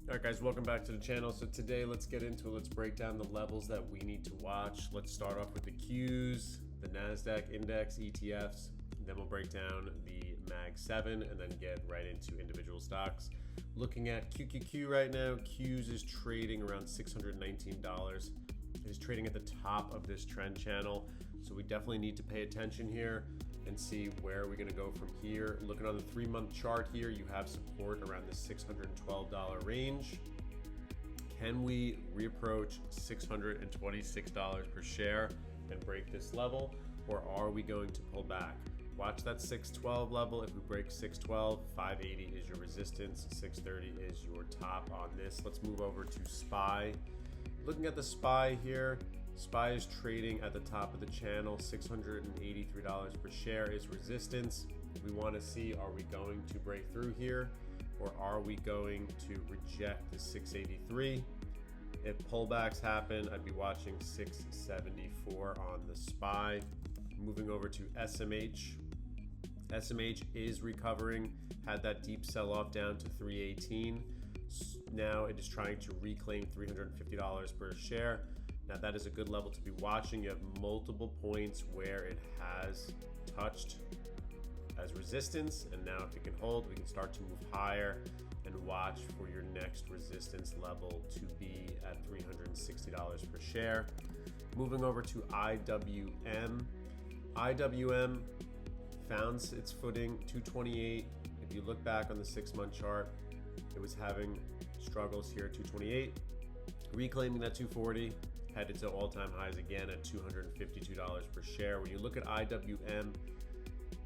All right, guys, welcome back to the channel. So today, let's get into it. Let's break down the levels that we need to watch. Let's start off with the Qs, the NASDAQ index, ETFs. Then we'll break down the Mag 7 and then get right into individual stocks. Looking at QQQ right now, Qs is trading around $619. It is trading at the top of this trend channel. So we definitely need to pay attention here and see where we're going to go from here. Looking on the 3-month chart here, you have support around the $612 range. Can we reapproach $626 per share and break this level, or are we going to pull back? Watch that 612 level. If we break 612, 580 is your resistance, 630 is your top on this. Let's move over to SPY. Looking at the SPY here, SPY is trading at the top of the channel. $683 per share is resistance. We want to see, are we going to break through here, or are we going to reject the 683? If pullbacks happen, I'd be watching 674 on the SPY. Moving over to SMH. SMH is recovering, had that deep sell-off down to 318. Now it is trying to reclaim $350 per share. Now that is a good level to be watching. You have multiple points where it has touched as resistance, and now if it can hold, we can start to move higher and watch for your next resistance level to be at $360 per share. Moving over to IWM. IWM found its footing, 228. If you look back on the 6-month chart, it was having struggles here at 228, reclaiming that 240, headed to all-time highs again at $252 per share. When you look at IWM,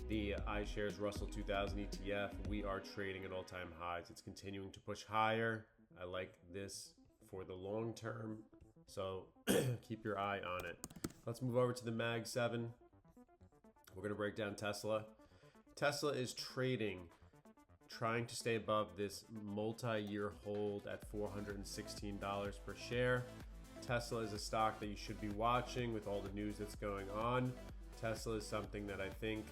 the iShares Russell 2000 ETF, we are trading at all-time highs. It's continuing to push higher. I like this for the long term, so keep your eye on it. Let's move over to the Mag 7. We're going to break down Tesla. Tesla is trading, trying to stay above this multi-year hold at $416 per share. Tesla is a stock that you should be watching with all the news that's going on. Tesla is something that I think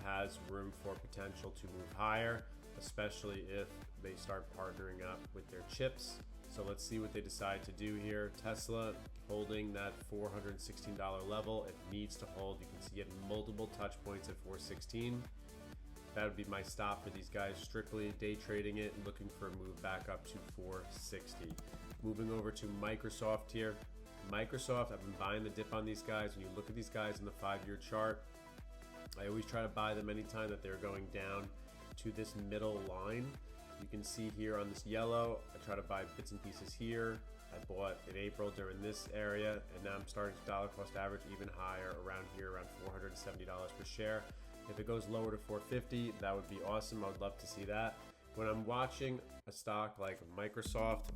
has room for potential to move higher, especially if they start partnering up with their chips. So let's see what they decide to do here. Tesla holding that $416 level. It needs to hold. You can see it multiple touch points at 416. That would be my stop for these guys, strictly day trading it and looking for a move back up to 460. Moving over to Microsoft here. Microsoft, I've been buying the dip on these guys. When you look at these guys in the 5-year chart, I always try to buy them anytime that they're going down to this middle line. You can see here on this yellow, I try to buy bits and pieces here. I bought in April during this area, and now I'm starting to dollar cost average even higher around here, around $470 per share. If it goes lower to 450, that would be awesome. I would love to see that. When I'm watching a stock like Microsoft,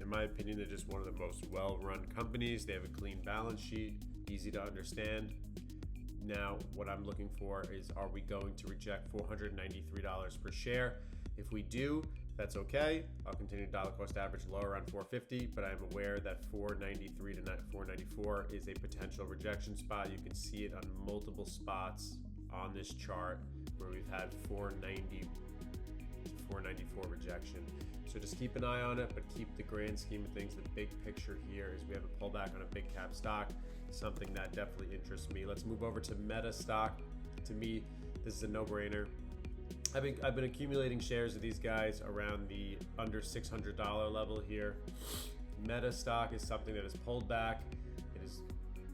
in my opinion, they're just one of the most well-run companies. They have a clean balance sheet, easy to understand. Now, what I'm looking for is, are we going to reject $493 per share? If we do, that's okay. I'll continue to dollar cost average lower around 450, but I'm aware that 493 to 494 is a potential rejection spot. You can see it on multiple spots on this chart where we've had 490 to 494 rejection. So just keep an eye on it, but keep the grand scheme of things. The big picture here is we have a pullback on a big cap stock, something that definitely interests me. Let's move over to Meta stock. To me, this is a no-brainer. I've been accumulating shares of these guys around the under $600 level here. Meta stock is something that has pulled back. It has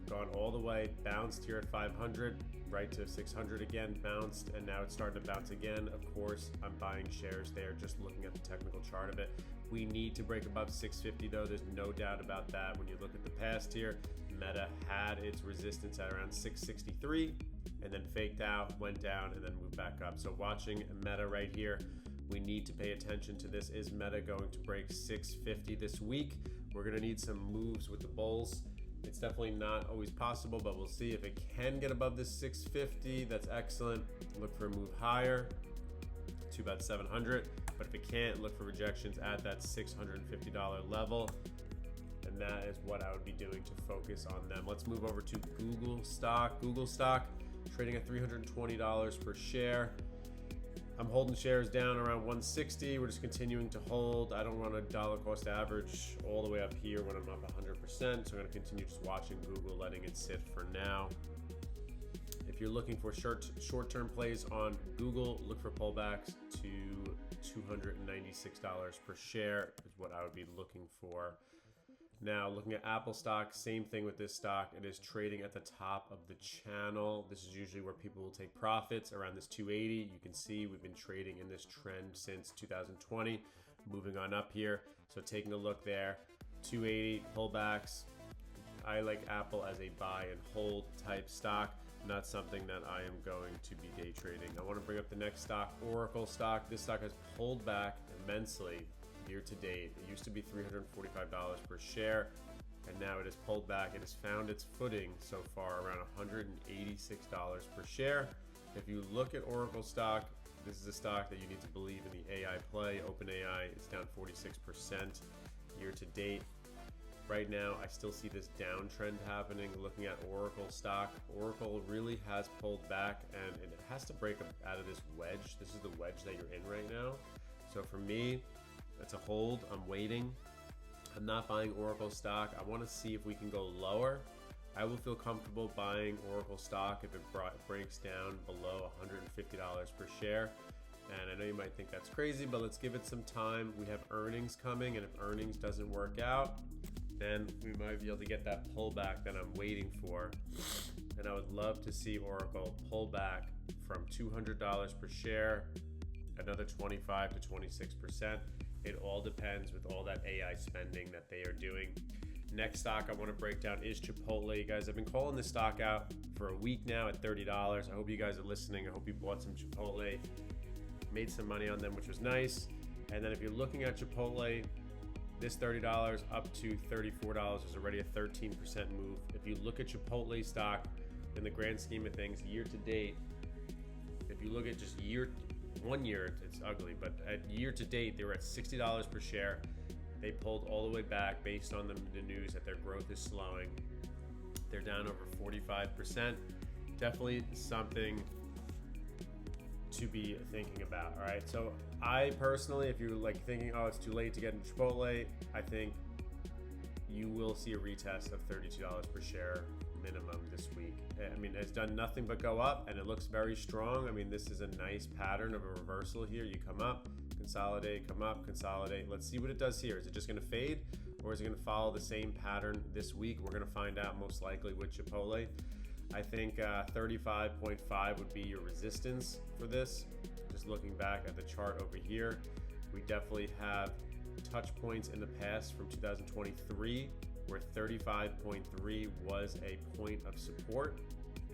gone all the way, bounced here at 500, right to 600 again, bounced, and now it's starting to bounce again. Of course, I'm buying shares there, just looking at the technical chart of it. We need to break above 650 though, there's no doubt about that. When you look at the past here, Meta had its resistance at around 663 and then faked out, went down, and then moved back up. So watching Meta right here, we need to pay attention to this. Is Meta going to break 650 this week? We're gonna need some moves with the bulls. It's definitely not always possible, but we'll see. If it can get above this 650, that's excellent. Look for a move higher to about 700. But if it can't, look for rejections at that $650 level. And that is what I would be doing to focus on them. Let's move over to Google stock. Google stock trading at $320 per share. I'm holding shares down around 160. We're just continuing to hold. I don't run a dollar cost average all the way up here when I'm up 100%. So I'm going to continue just watching Google, letting it sit for now. If you're looking for short-term plays on Google, look for pullbacks to $296 per share is what I would be looking for. Now, looking at Apple stock, same thing with this stock. It is trading at the top of the channel. This is usually where people will take profits around this 280. You can see we've been trading in this trend since 2020, moving on up here. So taking a look there, 280 pullbacks. I like Apple as a buy and hold type stock, not something that I am going to be day trading. I want to bring up the next stock, Oracle stock. This stock has pulled back immensely year to date. It used to be $345 per share, and now it has pulled back. It has found its footing so far around $186 per share. If you look at Oracle stock, this is a stock that you need to believe in the AI play. OpenAI is down 46% year to date. Right now, I still see this downtrend happening. Looking at Oracle stock, Oracle really has pulled back, and it has to break out of this wedge. This is the wedge that you're in right now. So for me, it's a hold. I'm waiting. I'm not buying Oracle stock. I want to see if we can go lower. I will feel comfortable buying Oracle stock if it breaks down below $150 per share. And I know you might think that's crazy, but let's give it some time. We have earnings coming, and if earnings doesn't work out, then we might be able to get that pullback that I'm waiting for. And I would love to see Oracle pull back from $200 per share, another 25 to 26%. It all depends with all that AI spending that they are doing. Next stock I want to break down is Chipotle. You guys, I've been calling this stock out for a week now at $30. I hope you guys are listening. I hope you bought some Chipotle, made some money on them, which was nice. And then if you're looking at Chipotle, this $30 up to $34 is already a 13% move. If you look at Chipotle stock in the grand scheme of things, year to date, if you look at just 1 year, it's ugly, but at year to date, they were at $60 per share. They pulled all the way back based on the news that their growth is slowing. They're down over 45%. Definitely something to be thinking about. All right, so I personally, if you're like thinking, oh, it's too late to get in Chipotle, I think you will see a retest of $32 per share minimum this week. I mean, it's done nothing but go up, and it looks very strong. I mean, this is a nice pattern of a reversal here. You come up, consolidate, come up, consolidate. Let's see what it does here. Is it just going to fade, or is it going to follow the same pattern this week? We're going to find out most likely with Chipotle. I think 35.5 would be your resistance for this. Just looking back at the chart over here, we definitely have touch points in the past from 2023 where 35.3 was a point of support,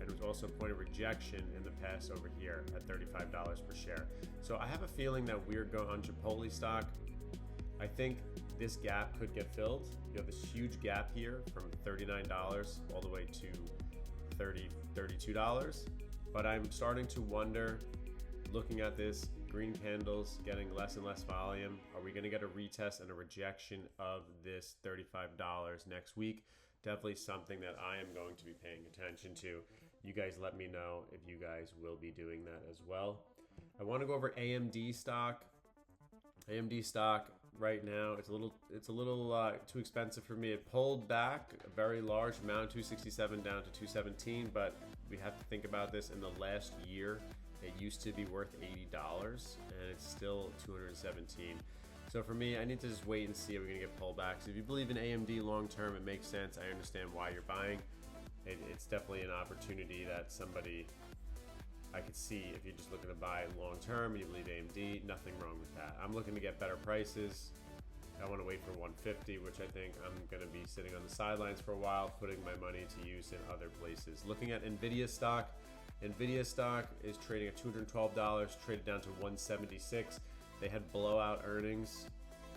and it was also a point of rejection in the past over here at $35 per share. So I have a feeling that we're going on Chipotle stock. I think this gap could get filled. You have this huge gap here from $39 all the way to $32, but I'm starting to wonder, looking at this, green candles getting less and less volume, are we going to get a retest and a rejection of this $35 next week? Definitely something that I am going to be paying attention to. You guys let me know if you guys will be doing that as well. I want to go over AMD stock. AMD stock right now, it's a little too expensive for me. It pulled back a very large amount, 267 down to 217, but we have to think about this in the last year. It used to be worth $80, and it's still 217. So for me, I need to just wait and see if we're going to get pullbacks. If you believe in AMD long term, it makes sense. I understand why you're buying. It's definitely an opportunity that somebody I could see if you're just looking to buy long term and you believe AMD, nothing wrong with that. I'm looking to get better prices. I want to wait for 150, which I think I'm going to be sitting on the sidelines for a while, putting my money to use in other places. Looking at NVIDIA stock. NVIDIA stock is trading at $212, traded down to $176. They had blowout earnings,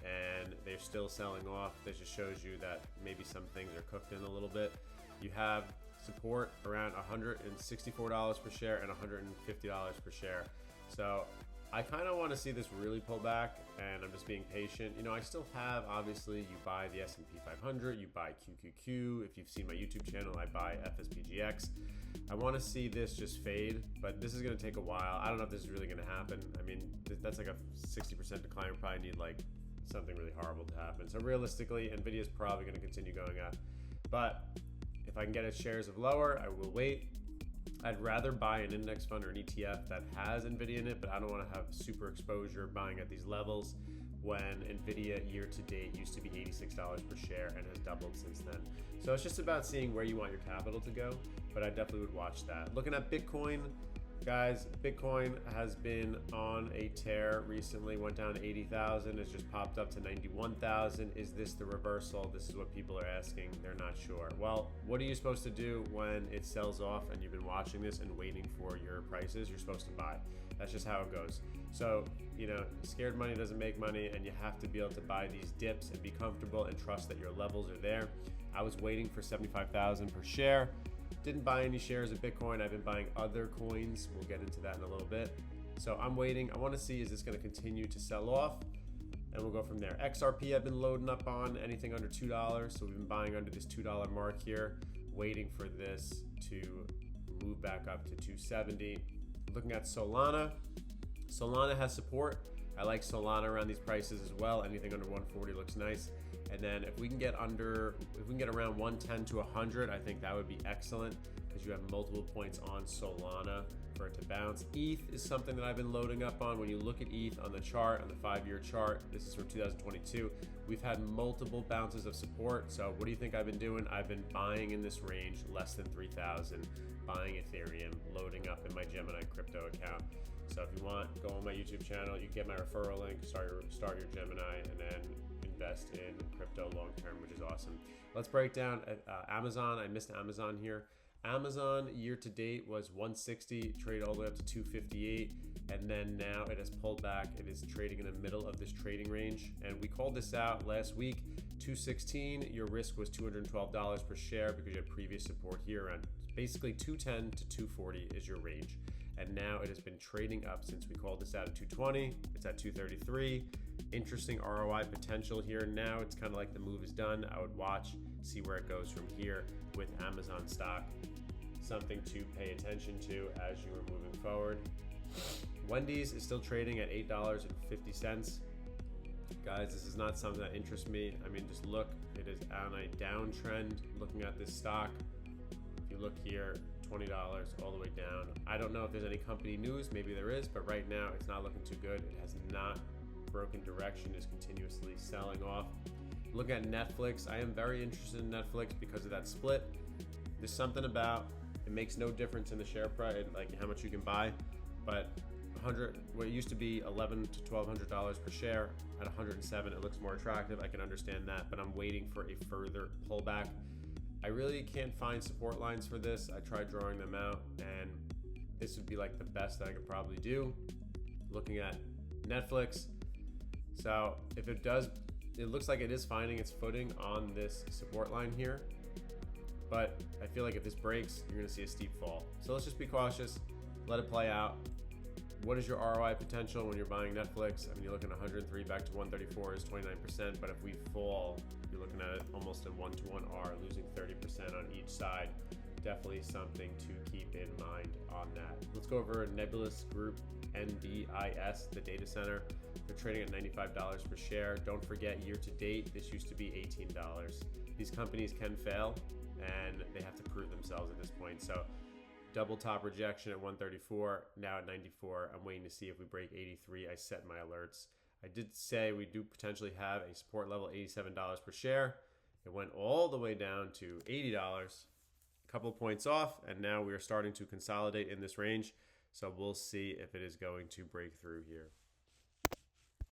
and they're still selling off. That just shows you that maybe some things are cooked in a little bit. You have support around $164 per share and $150 per share. So I kind of want to see this really pull back, and I'm just being patient. You know, I still have, obviously, you buy the S&P 500, you buy QQQ. If you've seen my YouTube channel, I buy FSPGX. I want to see this just fade, but this is going to take a while. I don't know if this is really going to happen. I mean, that's like a 60% decline. We probably need like something really horrible to happen. So realistically, NVIDIA is probably going to continue going up. But if I can get its shares of lower, I will wait. I'd rather buy an index fund or an ETF that has NVIDIA in it, but I don't want to have super exposure buying at these levels when NVIDIA year to date used to be $86 per share and has doubled since then. So it's just about seeing where you want your capital to go, but I definitely would watch that. Looking at Bitcoin, guys, Bitcoin has been on a tear recently, went down to 80,000, it's just popped up to 91,000. Is this the reversal? This is what people are asking. They're not sure. Well, what are you supposed to do when it sells off and you've been watching this and waiting for your prices? You're supposed to buy. That's just how it goes. So, you know, scared money doesn't make money, and you have to be able to buy these dips and be comfortable and trust that your levels are there. I was waiting for 75,000 per share. Didn't buy any shares of Bitcoin. I've been buying other coins. We'll get into that in a little bit. So I'm waiting. I want to see, is this going to continue to sell off? And we'll go from there. XRP I've been loading up on anything under $2. So we've been buying under this $2 mark here, waiting for this to move back up to 270. Looking at Solana. Solana has support. I like Solana around these prices as well. Anything under 140 looks nice. And then if we can get around 110 to 100, I think that would be excellent, because you have multiple points on Solana for it to bounce. ETH is something that I've been loading up on. When you look at ETH on the chart, on the 5-year chart, this is from 2022, we've had multiple bounces of support. So what do you think I've been doing? I've been buying in this range, less than 3,000, buying Ethereum, loading up in my Gemini crypto account. So if you want, go on my YouTube channel, you can get my referral link, start your Gemini, and then invest in crypto long term, which is awesome. Let's break down Amazon. I missed Amazon here. Amazon year to date was 160, trade all the way up to 258, and then now it has pulled back. It is trading in the middle of this trading range, and we called this out last week. 216, your risk was $212 per share because you had previous support here around basically 210 to 240 is your range. And now it has been trading up since we called this out at 220. It's at 233. Interesting ROI potential here. Now it's kind of like the move is done. I would watch, see where it goes from here with Amazon stock. Something to pay attention to as you are moving forward. Wendy's is still trading at $8.50. Guys, this is not something that interests me. I mean, just look, it is on a downtrend. Looking at this stock, if you look here, $20 all the way down. I don't know if there's any company news, maybe there is, but right now it's not looking too good. It has not broken direction, is continuously selling off. Look at Netflix. I am very interested in Netflix because of that split. There's something about it makes no difference in the share price, like how much you can buy, but what used to be $1,100 to $1,200 per share at 107, it looks more attractive. I can understand that, but I'm waiting for a further pullback. I really can't find support lines for this. I tried drawing them out, and this would be like the best that I could probably do. Looking at Netflix. So if it does, it looks like it is finding its footing on this support line here. But I feel like if this breaks, you're gonna see a steep fall. So let's just be cautious, let it play out. What is your ROI potential when you're buying Netflix? I mean, you're looking at 103 back to 134 is 29%, but if we fall, you're looking at it almost a 1-to-1 R, losing 30% on each side. Definitely something to keep in mind on that. Let's go over Nebulous Group, NBIS, the data center. They're trading at $95 per share. Don't forget, year to date, this used to be $18. These companies can fail, and they have to prove themselves at this point. So double top rejection at 134, now at 94. I'm waiting to see if we break 83. I set my alerts. I did say we do potentially have a support level, $87 per share. It went all the way down to $80, a couple of points off, and now we are starting to consolidate in this range. So we'll see if it is going to break through here.